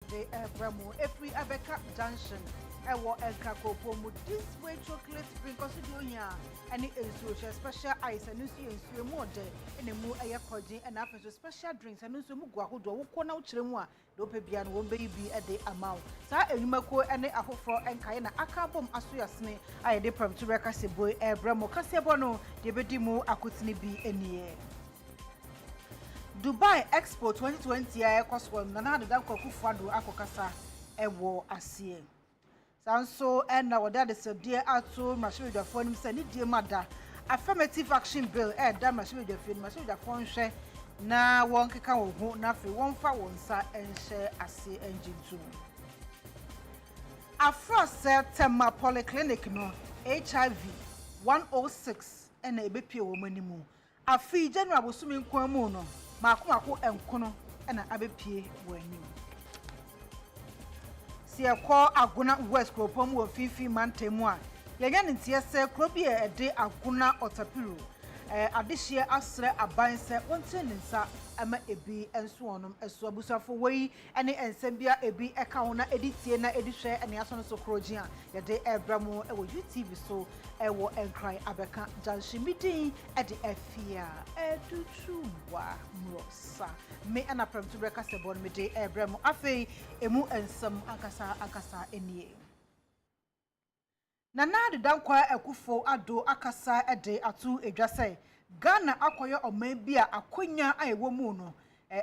the Bramo, every Abeka Junction, Ewa Elkakopomu, this way chocolate drink Cosidonia, and it is special ice and you more day in the more air coding and after special drinks and also Muguahudo, Kona Chilmua, Dopebian won't baby at the amount. Sa Elimako and the Afro and Kayana Akabom Asuyasne, I did from to Recasiboy, Bramo Casiabono, the Bedimu Akutni be any. Dubai Expo 2020 ekoswo na da kokufado akokasa ewo asie sanso na woda de sedie ato machine de phone se ni die mada affirmative action bill da machine de phone hwe na won keka wo ho na fe won fa won sa enhye asie engine tu Afro Tema Polyclinic no HIV 106 na ebepie wo manimu afi January bosumi nkwan mu no Mako enkono na abepie wani si ekọ aguna west kropom wo fifi mantemu a yenya ntie se krobi ede aguna otapiru adehie asre abanse wonte nsa ama ebi enso onom eso abusafo wei ene ensembia ebi eka ho na editie na edihwe ene aso no so krogi a yede ebramo ewo UTV so ewo enkran abeka janshi Midday ede Afia Adutwumwaa Morosa me ana pram to breka sebon Midday ebramo afei emu ensam akasa enie Nana de dankwa ekufo ado akasa ede atu edwase Ghana akoyo oman bia akonya ayewo mu no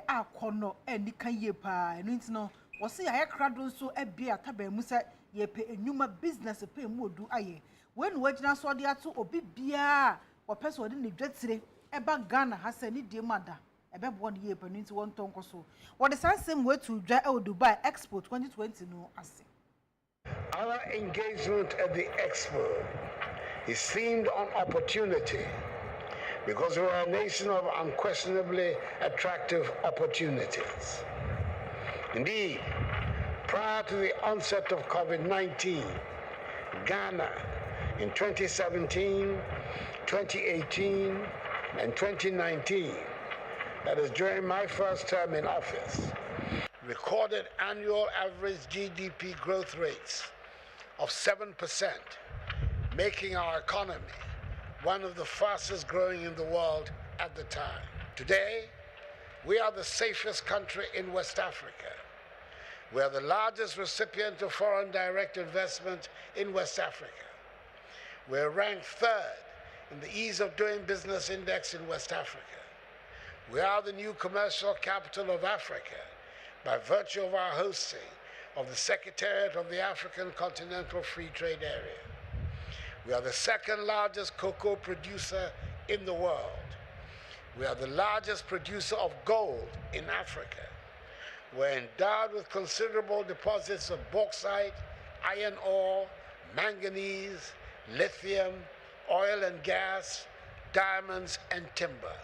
akono enika yepa enu ntino wo se ya krado nso ebia tabamu se yepe enuma business pe mu odu aye when wagina so de ato obi bia wo pese wo de ne dwatire eba Ghana ha se ni die mada ebebo ne yepa enu nti won tonko so wo de sansem wetu dwa e Dubai Expo 2020 no ase Our engagement at the Expo is themed on opportunity because we are a nation of unquestionably attractive opportunities. Indeed, prior to the onset of COVID-19, Ghana in 2017, 2018, and 2019, that is during my first term in office, recorded annual average GDP growth rates of 7%, making our economy one of the fastest growing in the world at the time. Today, we are the safest country in West Africa. We are the largest recipient of foreign direct investment in West Africa. We are ranked third in the Ease of Doing Business Index in West Africa. We are the new commercial capital of Africa by virtue of our hosting of the Secretariat of the African Continental Free Trade Area. We are the second largest cocoa producer in the world. We are the largest producer of gold in Africa. We're endowed with considerable deposits of bauxite, iron ore, manganese, lithium, oil and gas, diamonds, and timber.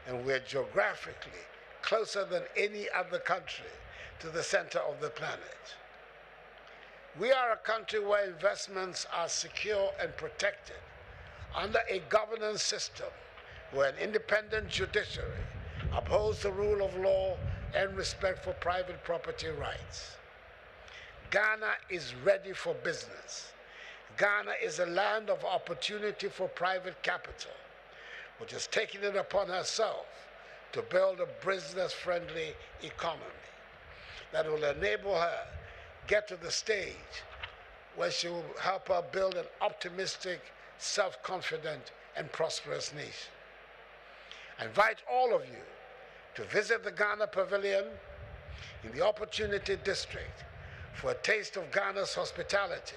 And we're geographically closer than any other country to the center of the planet. We are a country where investments are secure and protected under a governance system where an independent judiciary upholds the rule of law and respect for private property rights. Ghana is ready for business. Ghana is a land of opportunity for private capital, which has taken it upon herself to build a business-friendly economy that will enable her get to the stage where she will help her build an optimistic, self-confident, and prosperous nation. I invite all of you to visit the Ghana Pavilion in the Opportunity District for a taste of Ghana's hospitality,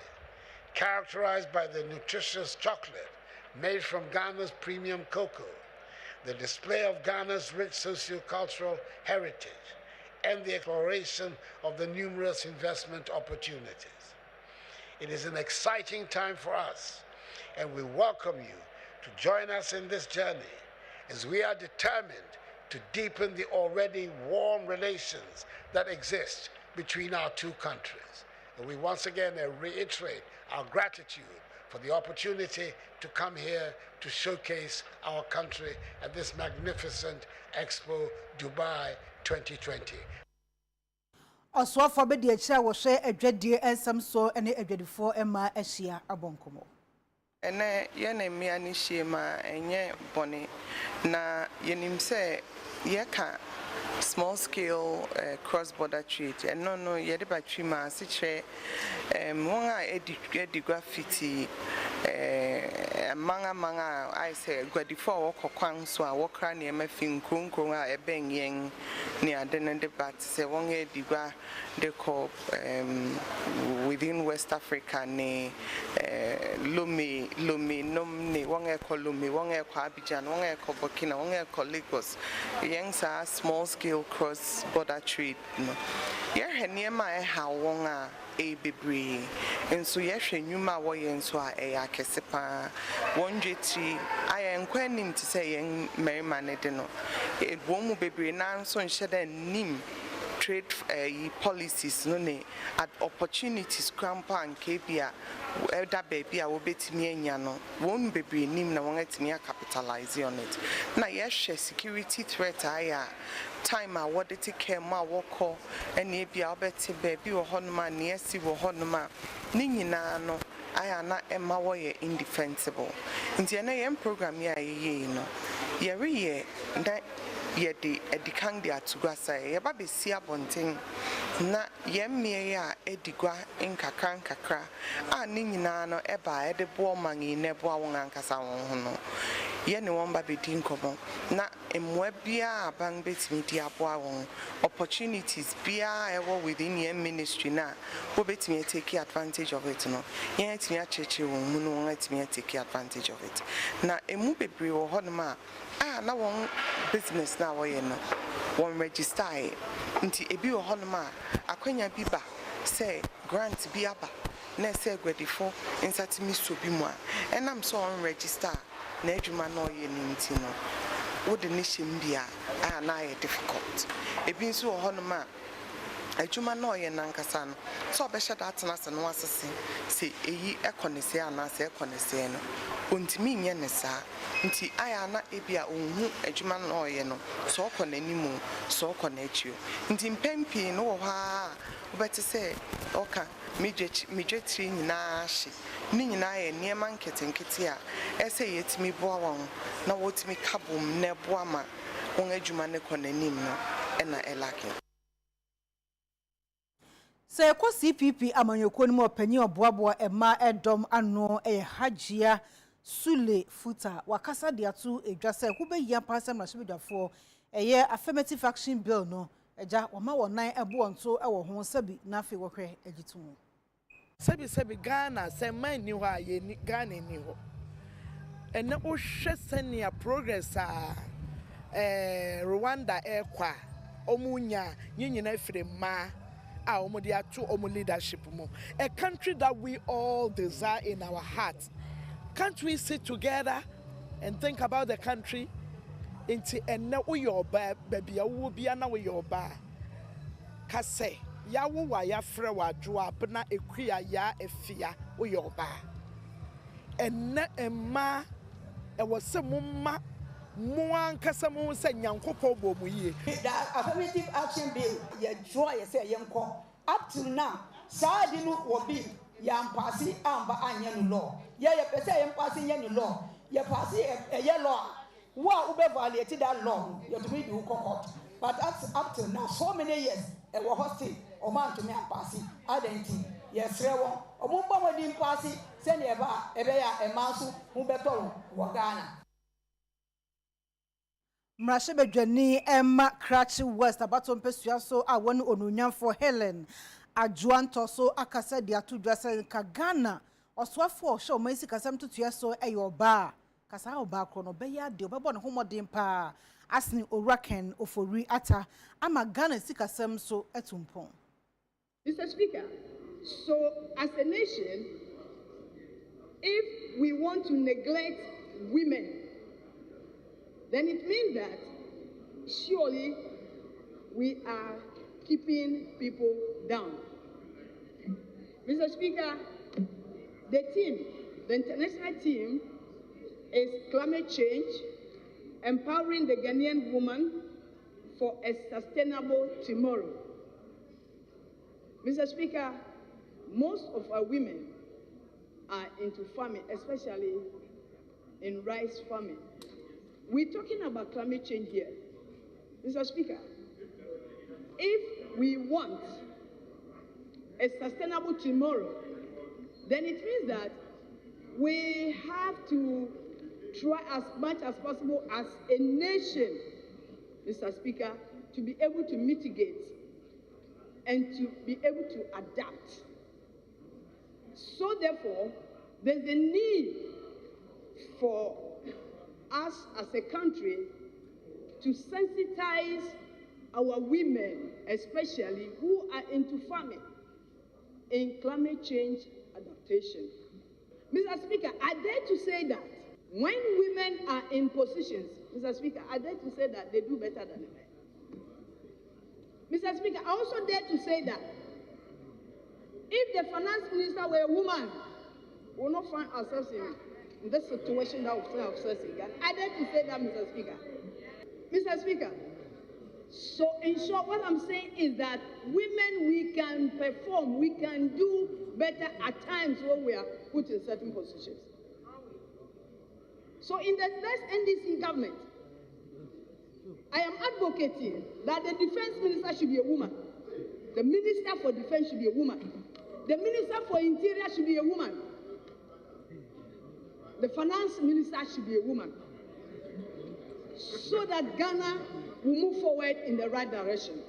characterized by the nutritious chocolate made from Ghana's premium cocoa, the display of Ghana's rich socio-cultural heritage, and the exploration of the numerous investment opportunities. It is an exciting time for us, and we welcome you to join us in this journey as we are determined to deepen the already warm relations that exist between our two countries. And we once again reiterate our gratitude for the opportunity to come here to showcase our country at this magnificent Expo Dubai 2020. Oswafo be de achira wo hwe adwadie ensam so ene adwadifo ema ahia abonkomo. Ene ye na mmea ni hyema enye bone na yenim se ye ka small scale cross border trade no ye de batwi ma se kire won a edi graffiti manga I say gwadifo wokokwan so a wokra na emafi nkronkron a eben yen ne ade ne de bat se won edi gwa de ko within West Africa ne Lumi nom ne won e ko Lumi won e ko Abidjan won e ko Burkina won e ko Lagos yen sa small scale cross border trade no ye hene ma e ha won a e bebre enso ye hwe nwuma wo ye enso a e akesepa won dwetri ayen kwanim ti se yen merima ne de no e bo mu bebre na nso nhye da nim trade policies no ne at opportunities crampa and kbia elder baby a wobetimi anya no won bebre nim na won atimi capitalize on it na ye hwe security threat aya time a what take care ma woko ene bia obeti baby wo honoma na esi wo honoma ni nyina no aya na emma wo ye indefensible nti ene ye program ya ye no ye re nda ye de edikan de atugasa ye ba be si abonten na ye mmie ya edigwa nkakra a ni nyina no eba e de bo mangi ne bo awon ankasa won ho no ye ne won ba be din komo na emwa bia abang betimi di abo awon opportunities bia e wo within your ministry na wo betimi take advantage of it no ye timi acheche won mu no won atimi take advantage of it na emu bebre wo ho no ma na won business na wo ye no won register nti ebi wo ho no ma akwanya bi ba say grant bi aba na say gwadifo insatimi so bi mu a enam so on register na adwuma no ye nti no wo de nishim bia na ye difficult ebi nso wo ho no ma adwuma no ye nankasa no so obehye da atena se no asese se eyi ekonese ana se ekonese no ontimi nye ne sa nti aya na ebia onhu adwuma no ye no so okonanimu so okonachio nti mpempi no wo ha obete se oka midwetri nyina ahye ni nyina ye niema nketenkete a ese yetimi boa won na wotimi kabom na boa ma won adwuma ne konanim no ena elake Se ko CPP amanyoko ni opanyi oboaboa ema edom ano hajia Sule Futa wakasa de atu edwase kubeyi apasem na hwebedwafo affirmative action bill no eja wama wonan ebo nto ewo ho sabi na afi wohwe agitumu Sebi Ghana se man ni ho aye ni Ghana ni ho ene o hwe senia progress Rwanda ekwa omunya nyinyina afire ma a omudi atu omu leadership mu a country that we all desire in our hearts. Can't we sit together and think about the country into ene uyo baby awu bia na we yoba kase ya wo wa ya frɛ wa dwoa bna ekua ya Afia uyoba ene emma e wo se mumma mo ankasa mo se nyankopɔ bɔ mu yie. That affirmative action bill ye draw ye say yenko up till now saadi no wo bi ya mpasi amba anya no law ye pese ye mpasi nya no law ye pasi ye law wa ube violate that law you to be do court but up till now so many years e wo hostel o man to me mpasi identity ye frewo o mo ba mo di mpasi se ne eba ya e manso mo beto wo Ghana. Mrashe bedwani Emma Cratchy West abato mpesua so awon onunyanfo Helen Adjuanto so akasa de atudwase ka Ghana oswafo show mansi kasam tutua so eyoba kasa oba kro no beya de obebo ne homodin pa asni Oraken ofori ata ama Ghana sikasam so etumpon. Mr. Speaker, so as a nation, if we want to neglect women, then it means that surely we are keeping people down. Mr. Speaker, the international team is climate change, empowering the Ghanaian woman for a sustainable tomorrow. Mr. Speaker, most of our women are into farming, especially in rice farming. We're talking about climate change here. Mr. Speaker, if we want a sustainable tomorrow, then it means that we have to try as much as possible as a nation, Mr. Speaker, to be able to mitigate and to be able to adapt. So therefore, there's a need for us as a country to sensitize our women, especially who are into farming, in climate change adaptation. Mr. Speaker, I dare to say that when women are in positions, Mr. Speaker, I dare to say that they do better than the men. Mr. Speaker, I also dare to say that if the finance minister were a woman, we will not find ourselves in this situation that we find ourselves in. I dare to say that, Mr. Speaker. Mr. Speaker, so in short, what I'm saying is that women, we can perform, we can do better at times when we are put in certain positions. So in the next NDC government, I am advocating that the defense minister should be a woman. The minister for defense should be a woman. The minister for interior should be a woman. The finance minister should be a woman. So that Ghana will move forward in the right direction.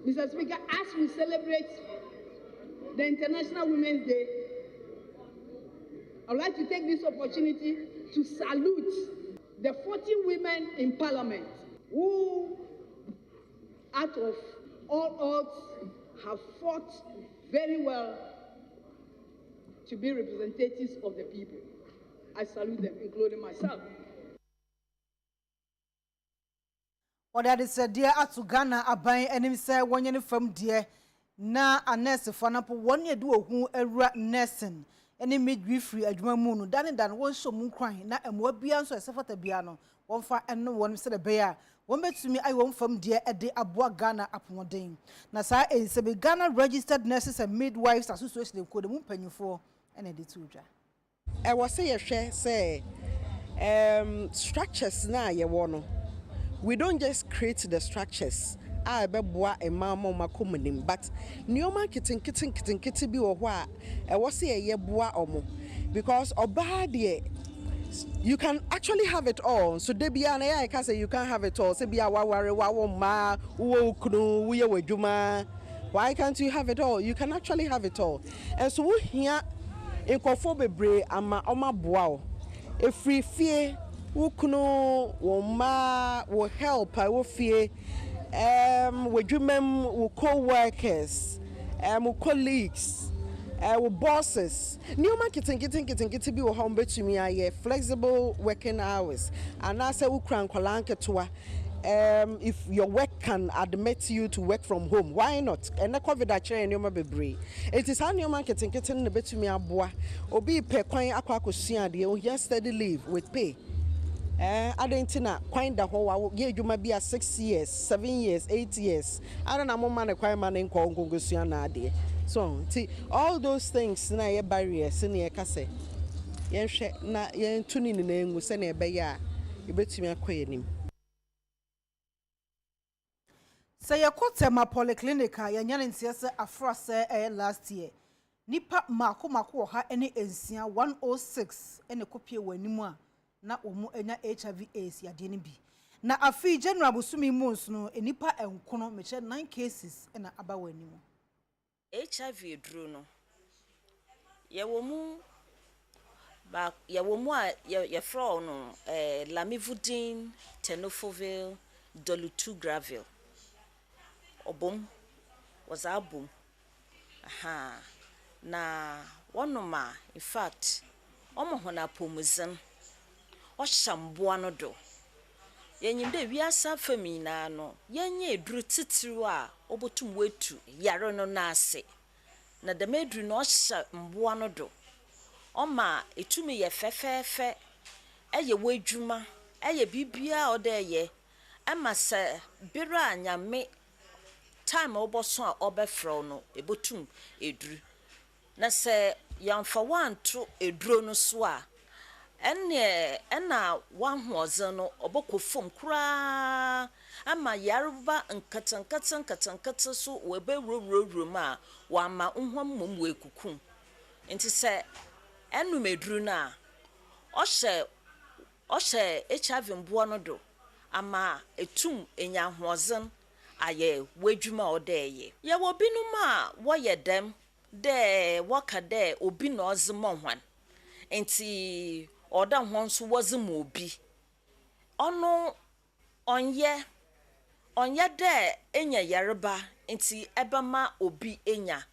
Mr. Speaker, as we celebrate the International Women's Day, I'd like to take this opportunity to salute the 40 women in Parliament who, out of all odds, have fought very well to be representatives of the people. I salute them, including myself. That is dear atu Ghana aban enim say wonye from dear na a nurse for na po one year do hu ewura nursing any midwifery adwuma mu no dan won show mu kwan na emwa bia nso esefata bia no won fa eno won se de beya won betumi ai won fam dear ede aboa Ghana apomoden na sa ense be Ghana Registered Nurses and Midwives Association ko de mu panyufo ene de tuja e wo se ye hwe say structures na ye wo no. We don't just create the structures. But Nioma kitten be or was a ye boa omo because obadie you can actually have it all. So Debiana, I can say you can't have it all. Sebia ma why can't you have it all? You can actually have it all. And so here in Kofobe ama oma boao a free fear. Ukuno woma will help I will fear with women with co-workers with colleagues with bosses new marketing getting be home to me I flexible working hours and I say ukran kolanke toa if your work can admit you to work from home, why not? And the COVID actually nyoma bebre. It is how new marketing getting the bit to me aboa obi pe kwan akwa kosia de o steady leave with pay. Adentina quite the whole year you might be 6 years, 7 years, 8 years. I don't know man acquire man in Congo. So all those things na ye barriers in your case. Yes, na yen tuning in the name send a beya. You bet me a queen. Say a quarter ma polyclinica, yan in Siasa Afra last year. Nipa mako ha any ensia 106 and a copy when you na omu enya HIV/AIDS ya de ne bi na afi general busumi months no enipa enkono meche 9 cases na aba wanimu HIV duru no ye womu a ye fro no lamivudine tenofovir dolutegravir obom was abom na wonoma in fact omo hona pomuzin Oshamboa no do. Yenyimde wiasa famina no. Yenye edru titiru a obotum wetu yare no na ase. Na de medru no oshamboa no do. Oma etumi ye fefefe. Eye wadwuma, eye bibia ode ye. Ama se bira anyame time oboso a obefro no ebotum edru na se yamfa wanto edro no so a ena wanhoze no obokofom kura ama yarba nkatankata so webewuruwuru ma wama nhwam mom wekukum nti se enu medru na ohye HIV mboa no do ama etum enyahozen aye wedwuma odeye ye wo binum a wo ye dem de waka de obi no ozemhwan enti oda hon so wozem obi ono onye de enya yareba enti ebama obi enya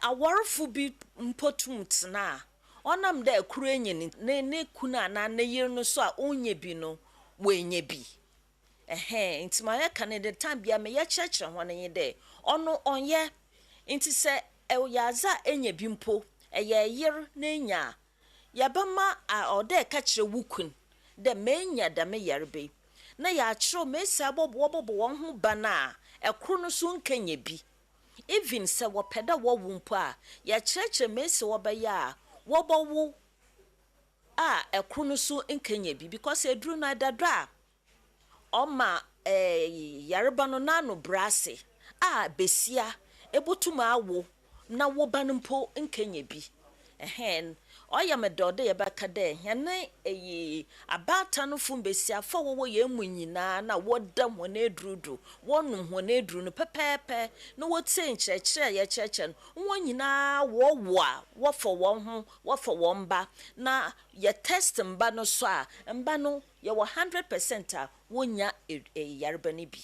awarfu bi mpotum tena onam de akuru enye ne kuna na ne yir no so a onye bi no wenye bi enti ma ya kan de time bia me ya cheche ho ne de ono onye enti se yaza enye bi mpo eye yir na enya yabama ode ka kire wukun de menya da me yarbe na ya kiro mesi abobo won ho bana ekru no so nkanye bi even se wo peda wo wumpo a ya kire mesi wo ba ya wo bowo ekru no so nkanye bi because edru na dadra oma yarba no nano brase besia ebotuma awo na wo banmpo nkanye bi oya me dode ye baka de hene abata no fum besia fa wo ye munyina na woda ho na edrudu wonum ho na edru no pepepe no wotie nkyerɛkyerɛ ye kyerɛkyerɛ no wonyina wo fo won ho wo fo won ba na ye test mba no so a mba no ye 100% a wonya yarba ni bi.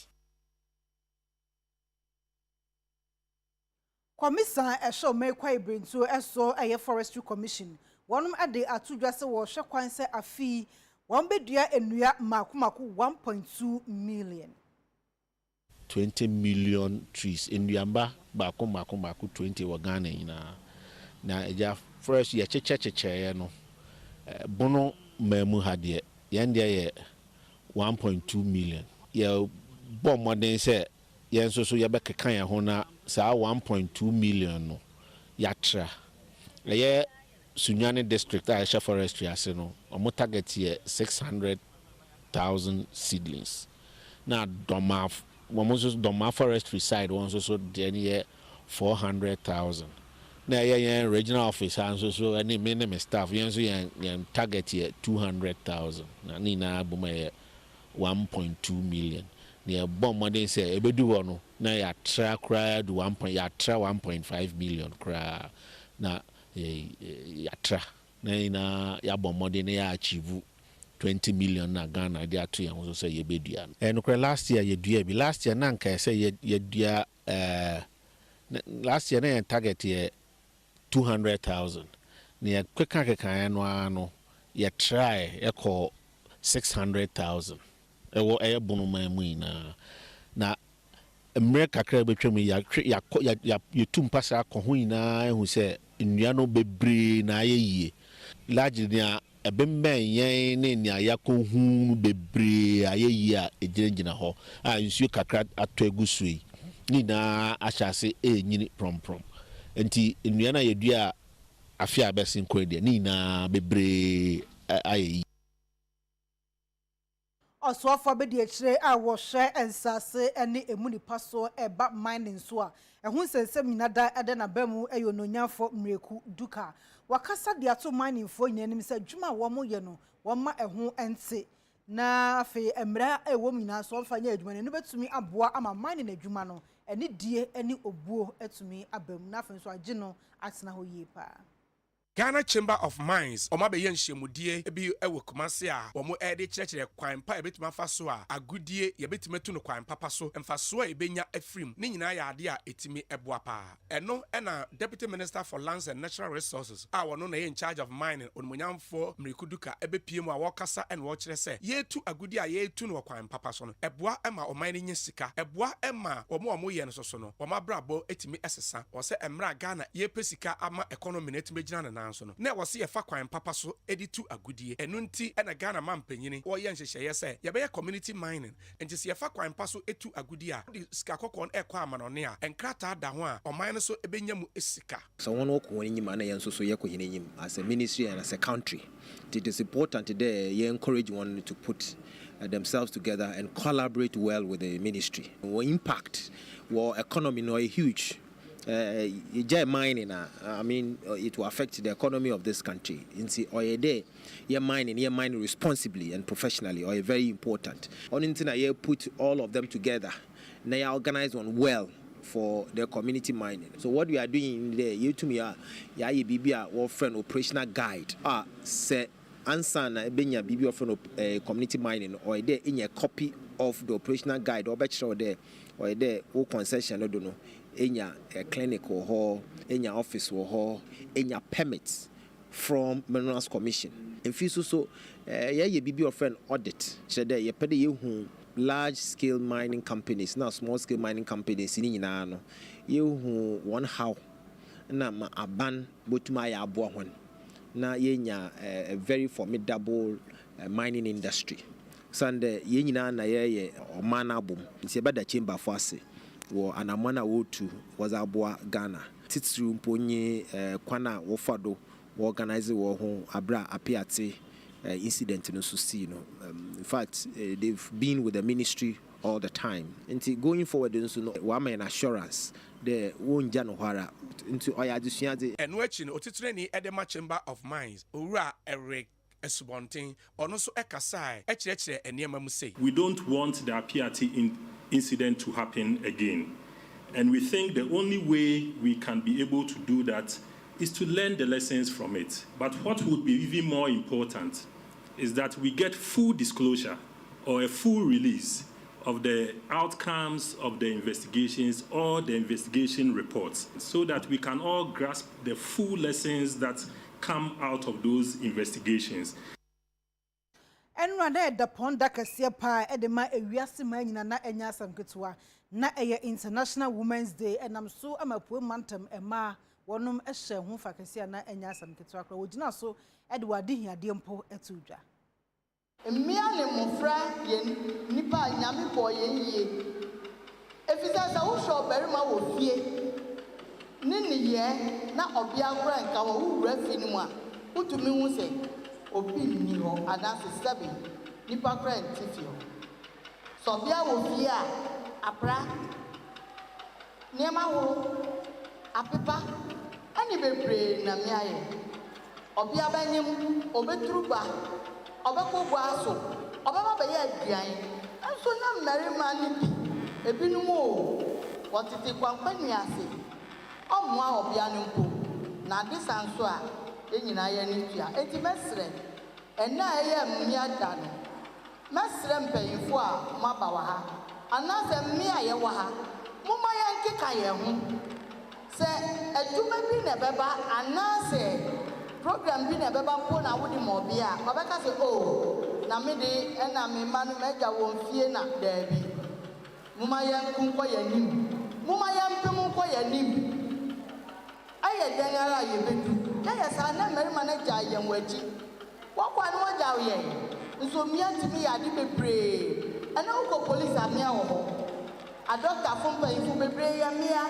Commission show make quite bring to a forestry commission. One ade atudwa se wo hwe kwan se afi won bedua enua makumaku 1.2 million. 20 million trees enuamba makumaku 20 wo Ghana ina. Na eja forest ye cheche no. Bono memu hade yende ye 1.2 million. Ye bom modern se yen so ye bekekan ye ho na sa 1.2 million no yatra. Ye Sunyani district Aisha forestry aseno omo target here 600,000 seedlings. Now Doma forestry side also so there 400,000. Now yeah regional office and so any minimum staff yen target here 200,000. Na nina buma 1.2 million. Near bomb modern say ebedu wono na ya tra cry do 1.5 million cry na yatra na ina ya bomode na ya achieve 20 million na Ghana dia to yan so say ye bedua no last year ye dua bi last year na nka say ye dua last year na target ye 200,000 na ye keka no ye try ye call 600,000 ewo bono mamu ina na America kra betwam ya tumpasa akọ ina ehu se nnua no bebre na ayeye large dia ebemben yen ne nia yakohu bebre ayeye a ejirengina ho a nsuo kakra ato agusui ni na ahyase enyini promprom enti nnua na yedua afia besin kwede ni na bebre ayeye Oswafo be de kire a wo hwe ensase ene emunipa so eba mining so a ehun sensem nyinada ede na bamu eyononyafo mreku duka wakasa de ato mining fo nyanim se dwuma wo mo ye no wo ma ehun ente na afi emra ewo nyina so mfa nya adwuma ne betumi aboa ama mining adwuma no ene die ene obuo etumi abam na afi so age no atena ho yie pa. Ghana Chamber of Mines omabe yenhyiemudie ebi ewo Kumase a omo ede kyerɛkyerɛ kwan pa ebetuma fa so a agudie yebetuma tu no kwan papa so mfaso a ebenya afrim ne nyina ya ade a etimi eboa pa eno na Deputy Minister for Lands and Natural Resources a wono na in charge of mining onmonyamfo mrekuduka ebepiem a wokasa en wo kyerɛ sɛ yetu agudie a yetu no kwan papa so no eboa ema o mine nye sika eboa ema omo ye no so no omabrabo etimi esesa wo sɛ emra Ghana ye pesika ama economy na etimi gyina na kwan so no na wɔse yɛfa kwan papa so edi tu agudie ɛno nti ɛna Ghana man panyini wɔyɛ nhyehyɛeɛ sɛ yɛbɛyɛ community mining nti sɛ yɛfa kwan pa so etu agudie a de sika kɔkɔɔ no ɛkɔ amanɔne a nkrataa da ho a ɔman no so ebenya mu esika so wɔn wɔ kɔn enyim ana yɛn nso so yɛ kɔ yɛn enyim as a ministry and as a country it is important there you encourage one to put themselves together and collaborate well with the ministry. What impact, what economy, no, huge. Mining, I mean, it will affect the economy of this country. In see, or a day, you're mining responsibly and professionally, or very important. On internet, you put all of them together. Now you organize one well for the community mining. So what we are doing there, you to me, you be our friend operational guide. Say. Answer na benya bibi of community mining or there in a copy of the operational guide or bachelor there or there or concession I don't know in a clinic or hall in your office or hall in your permits from Minerals Commission. If you so you be your friend audit so there you pay you large scale mining companies now small scale mining companies in no you who one how na ma aban botuma ya abo hon na yenya a very formidable mining industry. Sunday yenyina na ye omana bom. Nti beda chamber for ase wo anamana wo tu was aboa Ghana. Titru mponye kwana wo fado wo organize wo ho abra apiate incident no so see no. In fact they've been with the ministry all the time. Nti going forward nso no wa man assurance the wonja no hara into oya adusuade eno achi no otitureni edema chamber of mines owura Eric Esubonten ono so ekasai ekirekire enema mu sei. We don't want the Afia incident to happen again, and we think the only way we can be able to do that is to learn the lessons from it. But what would be even more important is that we get full disclosure or a full release of the outcomes of the investigations or the investigation reports so that we can all grasp the full lessons that come out of those investigations. Enrada da ponda kase pa edema ewiase ma nyina na enya samketua na eye International Women's Day enam so amapu mantam ema wonum ehye ho fakase na enya samketua kra wogina so ede wade hiade mpo etudwa. Mmea ne mofra ye nipa nyame bo ye yie efisa sa wo sho berima wo fie ni ye na obia kra nka wo wura fi ni mu a utumi hu se obi ni ho adase sabi nipa kra ntifio so bia wo fie a apra nema wo apepa ani bebre na me aye obia banyem obetruba obeko gwaso obaba be ye aduan enso na mmarima ni bi ebinum o wotete kwampani ase omwa obia no mpo na disanso a enyina ye ni tua enti mesre ena eye mmia da no mesre mpanyifo a maba wa ha anase mmia ye wa ha moma ye nkeka ye ho se aduma bi na beba anase program bi na beba mpo na wodi mo bia obeka se oh na me de ena me ma no meja won fie na dabi moma ye nkunko ye nim moma ye mpem nko ye nim aye danyara ye bedu ya sa na merima na ja ye nwaji wakwa no waja ye nso mia timi ya de bebre ana uko police amia wo ho a doctor fompa ifu bebre ya mia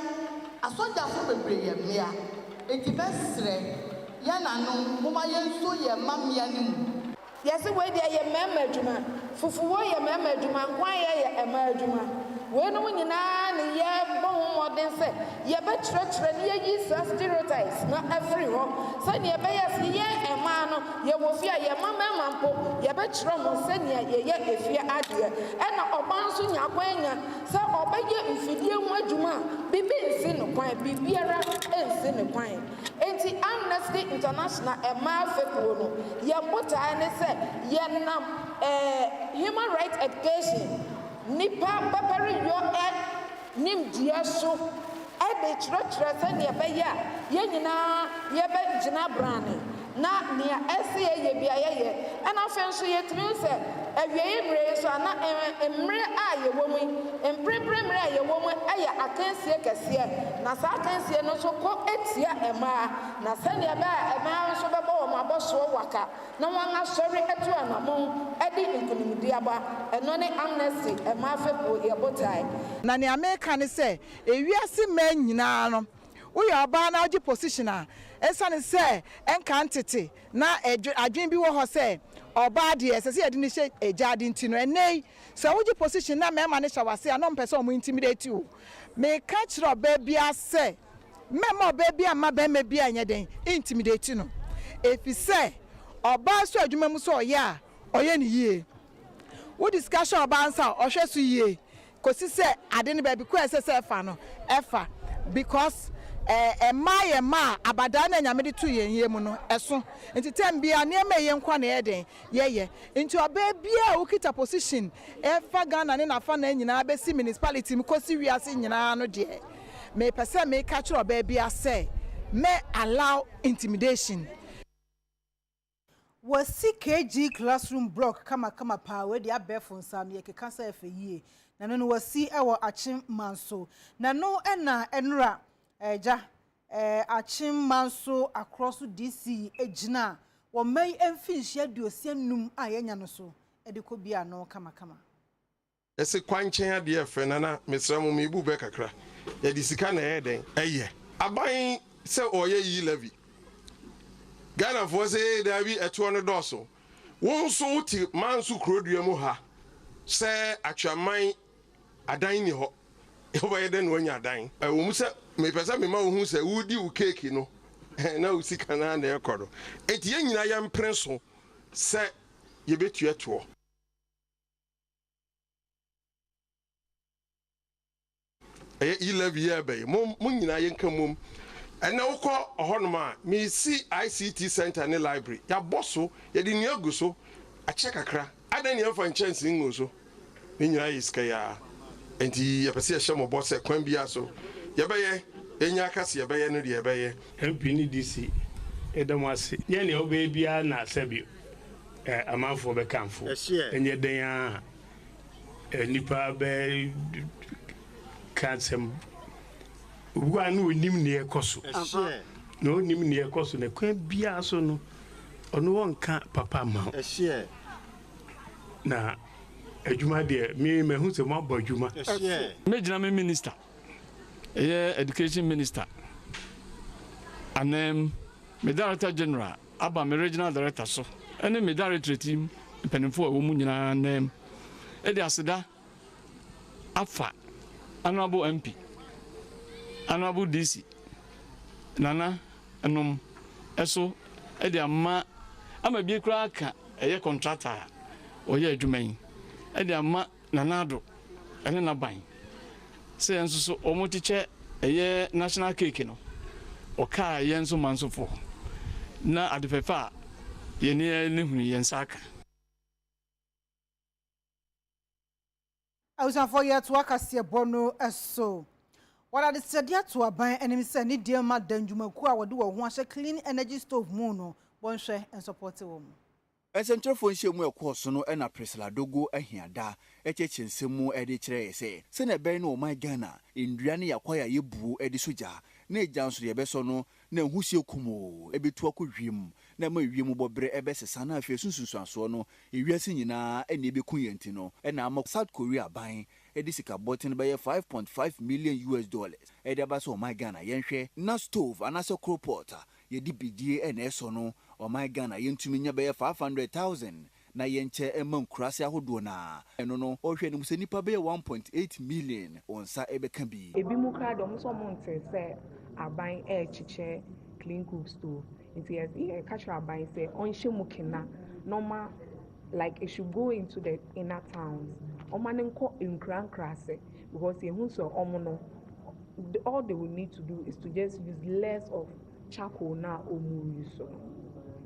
a soja fo bebre ya mia enti besre ya nanom moma ye nso ye mamia nim yesi we dia ye mema adwuma fufuwo ye mema adwuma kwan ye ema adwuma we no nyina ne ye bo modern se ye be trechre ne ye yi stereotypes na every ho se ne be ye ye ema no ye wo fia ye mama mpo ye be kire mo se ne ye efia ade e na oban so nya kwanya se obaye mfidie mu adwuma bibi nsi no kwan bibiara ensi ne kwan enti Amnesty International ema fepo no ye mbota ne se ye nam human rights education nipa papari yo nim dia so e be chire se ne be ya ye nyina ye be gina brane na nea ɛsi yɛ bia yɛ ɛna afei nso yɛtumi sɛ awie mmerɛ so ana mmerɛ a yɛwɔ mu mprempren mmerɛ a yɛwɔ mu ɛyɛ akansie kɛseɛ na saa akansie no nso kɔ etia ɛmaa na sɛnea ɛbɛa ɛmaa nso bɛbɔ wɔn abɔsoɔ waka na wɔn asɔre ɛto anamɔn ɛde nkonimdi aba ɛno ne amnesty ɛmaa fɛpo yɛbotae na nea meka ne sɛ ewiase mmaa nyinaa no woyɛ ɔbaa na wogye position a ɛsane sɛ ɛnka ntete na adwen bi wɔ hɔ sɛ ɔbaa deɛ ɛsɛ sɛ yɛde ne hyɛ agya de nti no ɛnɛ sɛ wogye position na mmarima ne hyɛ wase a na ɔmpɛ sɛ ɔmo intimidate wo meka kyerɛ ɔbaa bia sɛ mmarima ɔbaa bi ama barima bi a nyɛ den intimidate no ɛfi sɛ ɔbaa so adwuma mu sɛ ɔyɛ a ɔyɛ ne yie wo discussion ɔbaa nsa ɔhwɛ so yie kɔsi sɛ ade ne baabi kɔ ɛsɛ sɛ ɛfa no ɛfa because ɛmaa ma abadaa na nyame de to yɛn yie mu no ɛso nti tem bia nneɛma yɛn nkwa na yɛden yɛyɛ nti ɔbaa bia a wokita position ɛfa Ghana ne nafa na nyinaa bɛsi municipality mu kɔsi wiase nyinaa no deɛ mepɛ sɛ meka kyerɛ ɔbaa bia sɛ may allow intimidation wasi KG classroom block kama pa we dia befo nsa no yɛkeka sɛ ɛfɛ yie na no wasi ɛwɔ Achim Manso na no ɛna ɛnura Eja Achim Manso across DC ejina wo mai emfinhia duosia num a yenya no so ediko bia no kama ese kwanchen ade efe na mesramu me ibu be kakra ya di sika na eden eye aban se oye yi levy Ghana for say there be eto no doso won so uti Manso krodua mu ha se atwaman adan ni ho e den wanya adan wo mu se me pesa me ma wo hu se wudi wo cake no na wo sika na na ekodo enti ye nyina ya mprenso se ye betu eto e11 year be mo nyina ye nka mom ena wo kɔ ohonoma me si ICT center ne library ya boso ye di ni aguso a check akra adan ye fa chance ngoso me nyina yiska ya enti ye pese ye hye mo boss e kwan bia so yebeye enya akase yebeye no de yebeye MP ni DC edamase ye ne obe bia na asabio amanfo be kanfo enye den a nipa be kansem ugwa no onim ne ekoso no onim ne ekoso ne kwan bia so no ono wonka papa ma na adwuma de me hu se mo abɔ adwuma me gina me minister education minister and me director general aba me regional director so ene me director team penifo wo mu nyina nem e de aseda afa honorable MP honorable DC nana enom eso e de ama bi kura aka eye contractor oye adwuman e de ama nanado ene na ban se enso so omotiche eye national cake no oka yenso manso fo na adefefa ye ne hunu yensaka Ausan for yet to akase bono eso what are the sadia to aban enemy say ni dear ma danjumaku a wode wo ho ahye clean energy stove mu no bonhwe and support wo mu Esentrefo nhemu ekoso no na Priscilla Dogo ahiada echechensemu ede kire ese se na ben no my Ghana ndua ne yakwaya yebu ede soja na ejanso ye beso no na husie kumo ebetu akɔwiem na ma wiem bobre ebesesa na afie sunsunsuaso no ewiase nyina ene ebeku yenti no na ama South Korea ban ede sika botin be $5.5 million ede abaso my Ghana yenhwe na stove anase cropot yedi bidie na eso no my Ghana yentumi nya be 500,000 na yenche emankurase ahodo na eno no ohwe ni musa nipa be 1.8 million onsa ebeka bi ebi mu kra do so monte se aban chiche clean cook stove it catch aban say onhye mukina normal like it should go into the inner towns omanenko nkrankrase because ehun so omono all they will need to do is to just use less of charcoal na omu use so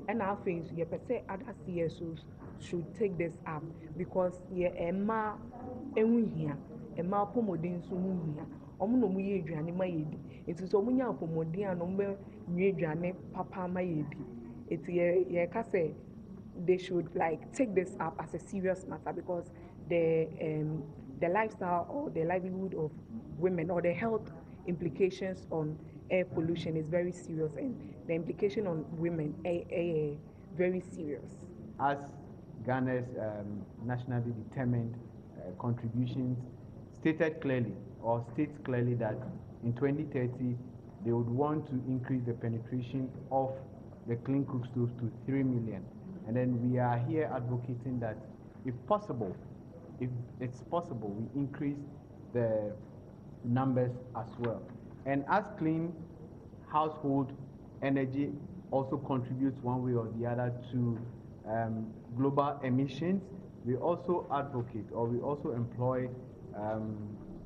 and our face you say other CSOs should take this up because emma enwuhia emma pomodin so muhia omuno mu yedwane mayedi it is omunya pomodin ano mbe nwe dwane papa mayedi They should like take this up as a serious matter because the lifestyle or the livelihood of women or the health implications on air pollution is very serious, and the implication on women are very serious. As Ghana's nationally determined contributions stated clearly or states clearly that in 2030 they would want to increase the penetration of the clean cook stoves to 3 million. And then we are here advocating that if it's possible, we increase the numbers as well. And as clean household energy also contributes one way or the other to global emissions, we also advocate or we also employ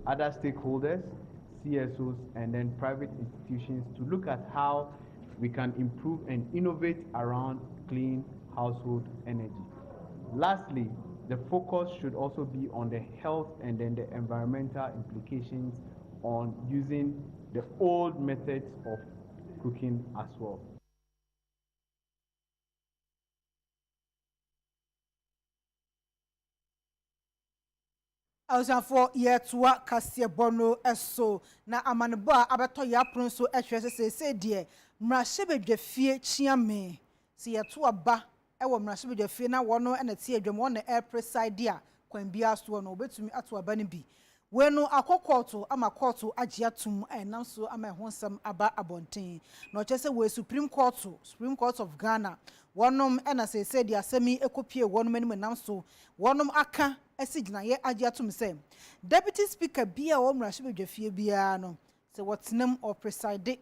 other stakeholders, CSOs, and then private institutions to look at how we can improve and innovate around clean household energy. Lastly, the focus should also be on the health and then the environmental implications on using the old methods of cooking as well. For yetua kasie bono eso na amanebo a abeto ya pronso ehwese se de mrahye bedwafie chiame se yeto aba ewo mrahye bedwafie na wono na tie adwam wona air preside a kwan bia so no obetumi ato aba ne bi wenu akokoto ama koto agye atum enam so ama ehonsam aba abonten na ochese we Supreme Court of Ghana wonom na se de asemi ekopie wonom anim nam so wonom aka asigina ye agye atum se Deputy Speaker bia wo mrahye bedwafie bia no se wotnam or preside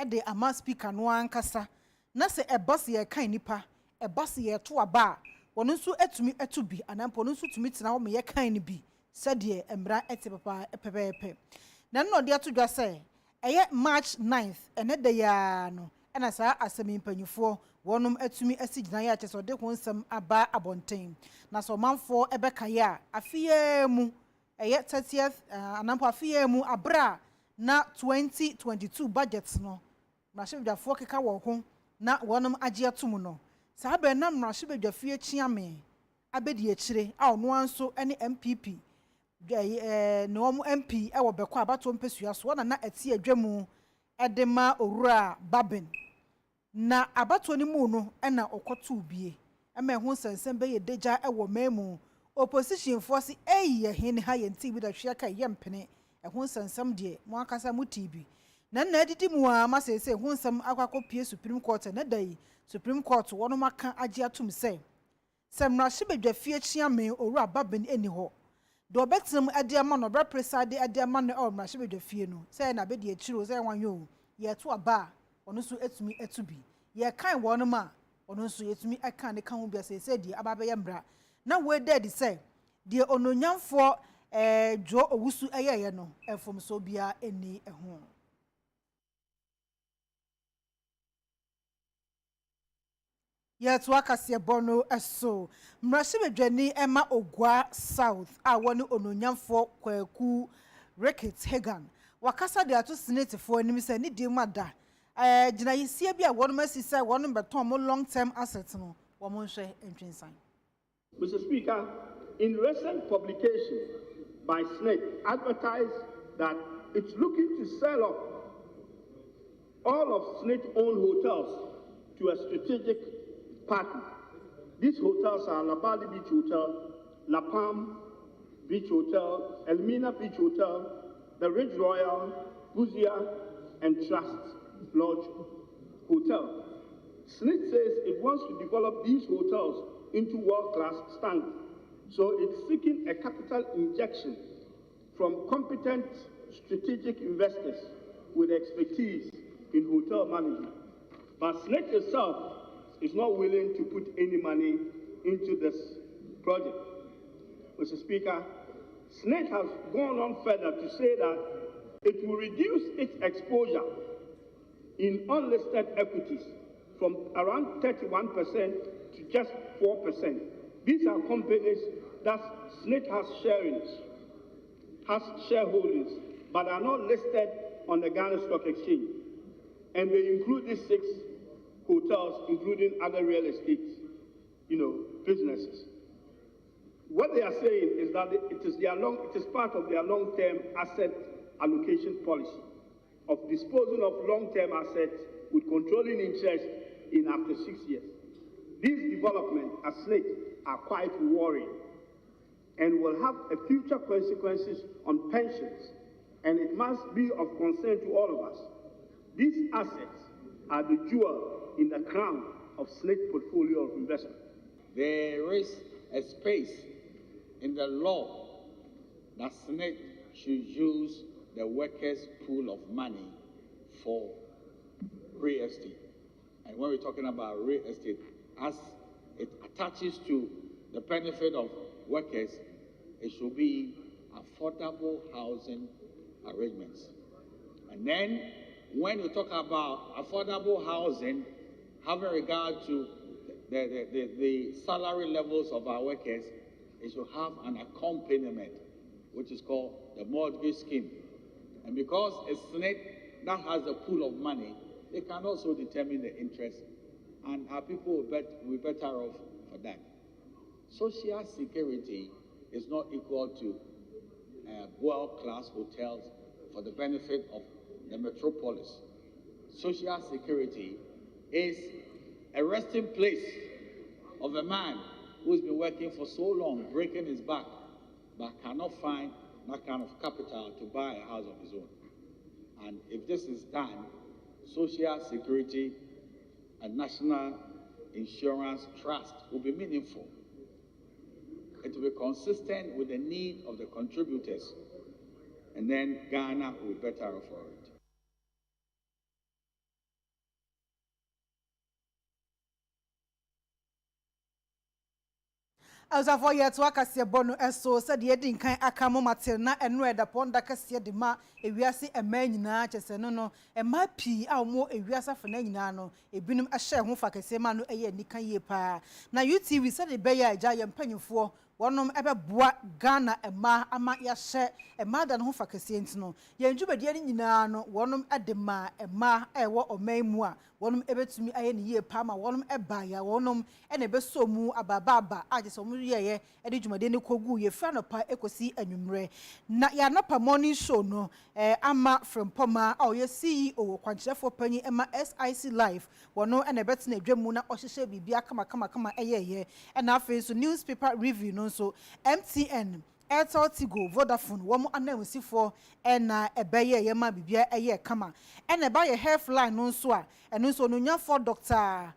de ama speaker no ankasa na se ebase ye kan nipa ebase ye to aba wono nso atumi atubi anampo no nso tumi tena wo me ye kan ni bi sɛdeɛ emra ete papa epepepe na no de ato dwa sɛ ɛyɛ March 9th ɛne da ya no ɛna saa asɛm mpanyufo wɔnom atumi asigina ya kyɛ sɛ ɔde ho nsɛm aba abɔnten na so manfo ɛbɛka ya afia mu ɛyɛ 30th anampo afia mu abra na 2022 budget no mrahye bedwafo keka wɔ ho na wɔnom agye atom no saa bɛ na mrahye bedwafie chiame abedi akyire a ɔno anso ɛne MPP no MP ewo beko abato mpesua so na ati adwamu edema owura babin na abato ni mu no na okoto bie ema ho sansem be ye deja ewo memu opposition force eyi hene ha ye nti bi da hwe ka ye mpene ho sansem de mo akasa mu TV na edidi mu a ma sese ho nsam akwakopie Supreme Court na dai Supreme Court wono maka age atum se semrahye bedwafie chiame owura babin eni ho do betem adiama no bra preside adiama no o mrahye bedwafie no say na be de akiro say wanyo ye to aba ono so etumi etubi ye kan wono ma ono so etumi aka ne kan ho bia say de aba be ye mbra na we dead say de ononyamfo jo owusu eyeye no efom so bia eni eho Yet wakasie bono eso mrahye bedwani ema ogwa south a woni ononyamfo kwaku Ricketts Hagan wakasa de ato senate fo anim se ni di mada gina yisie bia wono masisa wono beton mo long term assets no wo mo hwe entwensan. Mr. Speaker, in recent publication by SNEC advertised that it's looking to sell off all of SNEC-owned hotels to a strategic partner. These hotels are Labadi Beach Hotel, La Palm Beach Hotel, Elmina Beach Hotel, the Ridge Royal, Buzia, and Trust Lodge Hotel. SNIT says it wants to develop these hotels into world-class standards. So it's seeking a capital injection from competent strategic investors with expertise in hotel management. But SNIT itself is not willing to put any money into this project. Mr. Speaker, SNET has gone on further to say that it will reduce its exposure in unlisted equities from around 31% to just 4%. These are companies that SNET has shareholdings, but are not listed on the Ghana Stock Exchange. And they include these 6 hotels, including other real estate, businesses. What they are saying is that it is part of their long-term asset allocation policy of disposing of long-term assets with controlling interest in after 6 years. These developments at SNIC are quite worrying and will have a future consequences on pensions, and it must be of concern to all of us. These assets are the jewel in the crown of SNIC portfolio of investment. There is a space in the law that SNIC should use the workers' pool of money for real estate. And when we're talking about real estate, as it attaches to the benefit of workers, it should be affordable housing arrangements. And then when you talk about affordable housing, having regard to the salary levels of our workers, it should have an accompaniment, which is called the mortgage scheme. And because it's SNIC that has a pool of money, they can also determine the interest, and our people will be better off for that. Social security is not equal to world-class hotels for the benefit of the metropolis. Social security is a resting place of a man who's been working for so long, breaking his back, but cannot find that kind of capital to buy a house of his own. And if this is done, social security and national insurance trust will be meaningful. It will be consistent with the need of the contributors, and then Ghana will be better off for it. As of yet, to akasi bono eso said the edin kan akamo materna enu eda ponda kase de ma ewiase ema nyina chese no ema pi a mo ewiase afana nyina no ebinum ahye ho fa kase ma no eye nikan ye pa na UTV said the beya agya ye mpanyimfo wonom ebeboa Ghana ema ama yahye ema da no ho fa kase ntino ye ndwubade ni nyina no wonom edema ema ewo omanmu a wonom ebetumi aye ne ye pa ma wonom eba ya wonom ene besomu ababa agese omu ye ede dwumade ne kogu ye fra no pa ekosi anwumre na ya no pa morning show no ama from poma a ye CEO kwankyerefo panyi ema SIC live wono ene betena adwamu na ohyehye bibia kama ye ena afi so newspaper review no so MTN Airtel Tigo Vodafone womo anawusifo ena ebeye ye ma bibia eye kama ena ba ye health line no so a eno so no nyafo Dr.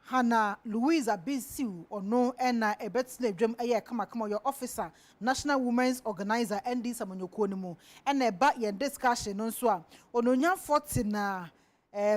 Hannah Louisa Bisiu ono ena ebetna dwam eye kama your officer National Women's Organizer ND Samanyoko ni mu ena ba ye discussion no so a ono nyafo tina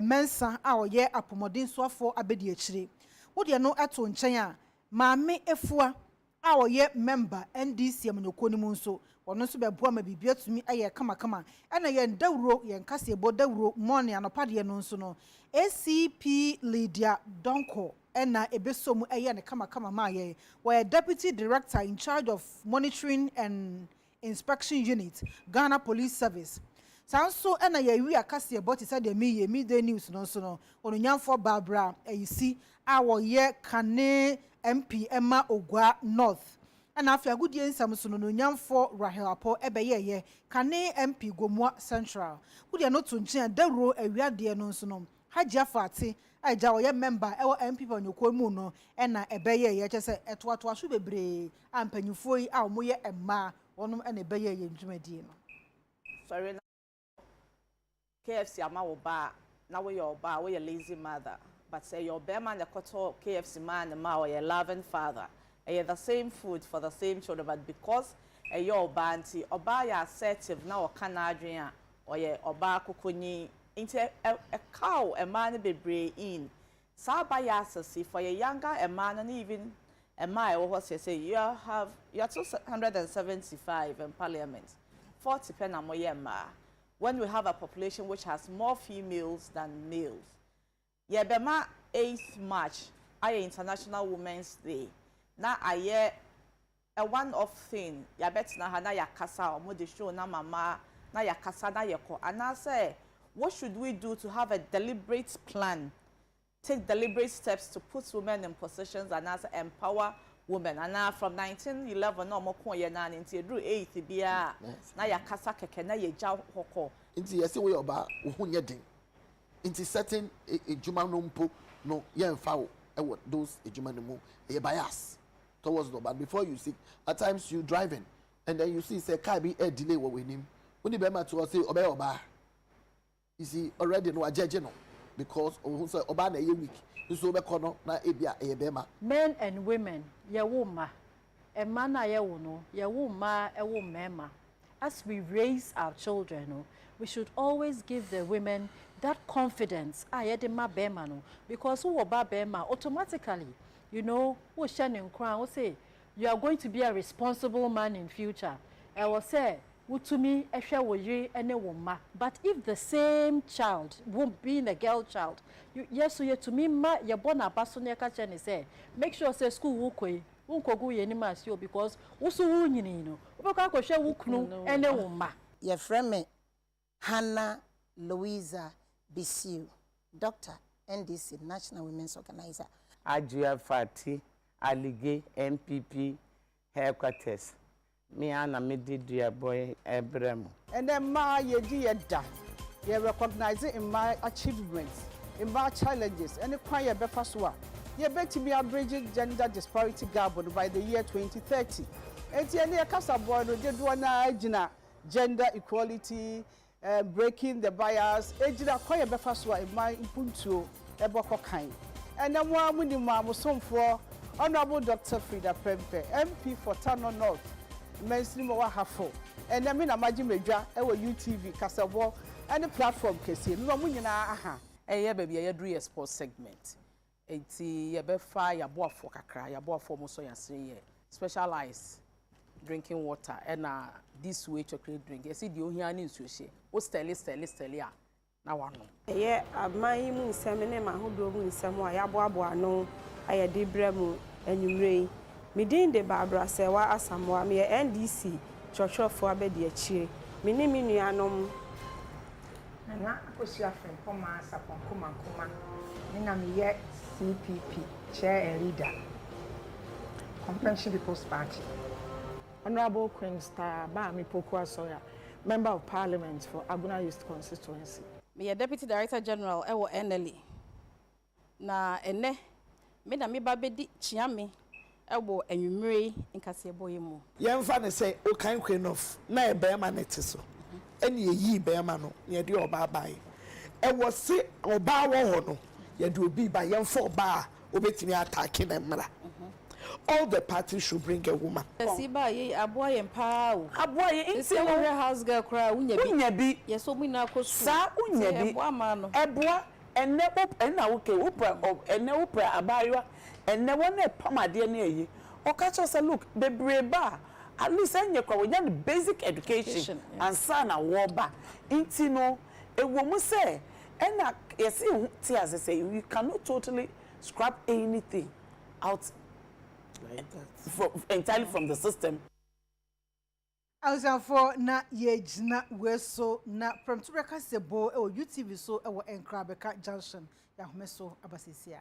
mensa a oye apomodin so afo abedi akire wo de no eto nchen a maame efua a oye member NDC Samanyoko ni mu nso wono so beboa ma bibia tumi aye kama ena ye ndawro ye nkase ebo dawro morning anopade no nso no ACP Lydia Donko ena ebesomu eye ne kama ma ye were deputy director in charge of monitoring and inspection unit Ghana Police Service sanso ena ye wi akase ebo ti said the Midday news no so no ononyamfo Barbara eyisi a wo ye kane MP Emma Ogwa North ena Afia gudie nsam so no nyamfo Rahel Apo ebeye kane MP Gomua Central gudie no to nchen dawro awiade no so no Hajia Fati aja wo ye member ewo MP Samanyoko mu no ena ebeye ye kyese etoato aso bebre ampanyufo yi a omo ye emma wonom ena ebeye ye ndwumadie no sorry na KFC ama wo ba na wo ye oba wo ye lazy mother but say your bear man the koto KFC man ma wo ye loving father the same food for the same children but because your oba anti oba ya assertive na wo kana adwen a or ye oba kokonyi into a cow a man be bray in Saba Yasasi for a younger a man and even a mile what you say you're 275 in parliament 40 penamoyema when we have a population which has more females than males. Yebema 8th March International Women's Day. Now I a one-off thing. Yabet na hana yakasa or mode show na mama na yakasa na yako and I say what should we do to have a deliberate plan take deliberate steps to put women in positions and as empower women. And now from 1911 no more koye na into drew 8 bia na ya kasa keke na ye ja hoko. Inti yesi we oba wo nye den. Inti certain ejuma no mpo no ye mfa wo those ejuma no mu e bias towards the but before you see at times you driving and then you see say car be a delay what we name. When the bema to say obey oba. You see already no ajeje no because who say oba na ye week. So be kono na ebia e bema. Men and women ye woma. E man na ye wo no ye woma e wo mema. As we raise our children no, we should always give the women that confidence ayede ma bema no because who oba bema automatically you know who shining crown will say you are going to be a responsible man in future. I will say utumi ehwe wo yiri ene wo ma, but if the same child won't be a girl child yes so you to me ma ye born abaso ne ka che ne say make sure say school wo koi unkogu ye ni ma si o because wo so wo nyini no wo ka ko hwe wo kunu ene wo ma. Ye friend me Hannah Louisa Bisiu, Doctor, NDC, National Women's Organizer. Ajua Fati, Alige, MPP, headquarters. Me ana Midday boy Ebremo. And then ma ye da. You recognize it in my achievements, in my challenges, and the choir befaswa. You bet to be a bridging gender disparity gap by the year 2030. And the Casa boy did one gender equality. Breaking the bias, ejida kwaya befaswa in my impuntu eboko kind. And then one winning mom was some for Honorable Dr. Frida Prempe, MP for Tano North, mainstream or Hafo. And then I imagine Meja, UTV, Casabo, and the platform case. We are winning aha. Eh, baby, I do a sports segment. It's a befa ya boa for kakra, ya boa for muso ya specialized drinking water and this way chocolate drink. You see the ohiani sushi. O steli ya na wano. Eye amai mu nsɛm ma hodo mu nsɛm a yaboaboa no ayede bremu enwumrei. Midin de Barbara Sewa Asamoah me NDC chọchọfo abedi achire. Me ne me nuanom na akosia fen koma sapon kuma me na me ye CPP chair and leader Convention People's Party. Honorable Queen Star Bami Poku Asoya, Member of Parliament for Aguna East Constituency. Me Deputy Director General ewo NLE. Na ene me na me babedi chiame ewo enwumre nkase boyemu. Yemfa ne say o kan queen of na e be ma net so. Ene yi be ma no ye de oba bai. E wo se oba wo ho no ye de obi ba yemfa oba obetimi attack na mra. All the parties should bring a woman. Siba ye aboye mpa aboye inti wo house girl kra unya bi yeso mu na ko sa unya bi eboa enne na wo ke upra enne upra abayo enne wo na pamade na eyi o ka cho say look the breba at least enye kwa we the basic education and son na wo ba inti no ewo mu say enna yesi ti as say you cannot totally scrap anything out entirely from the system. For na yejna weso na from Tureka Sebo or UTV so our Enkrabeka Junction Yahmeso Abasisia.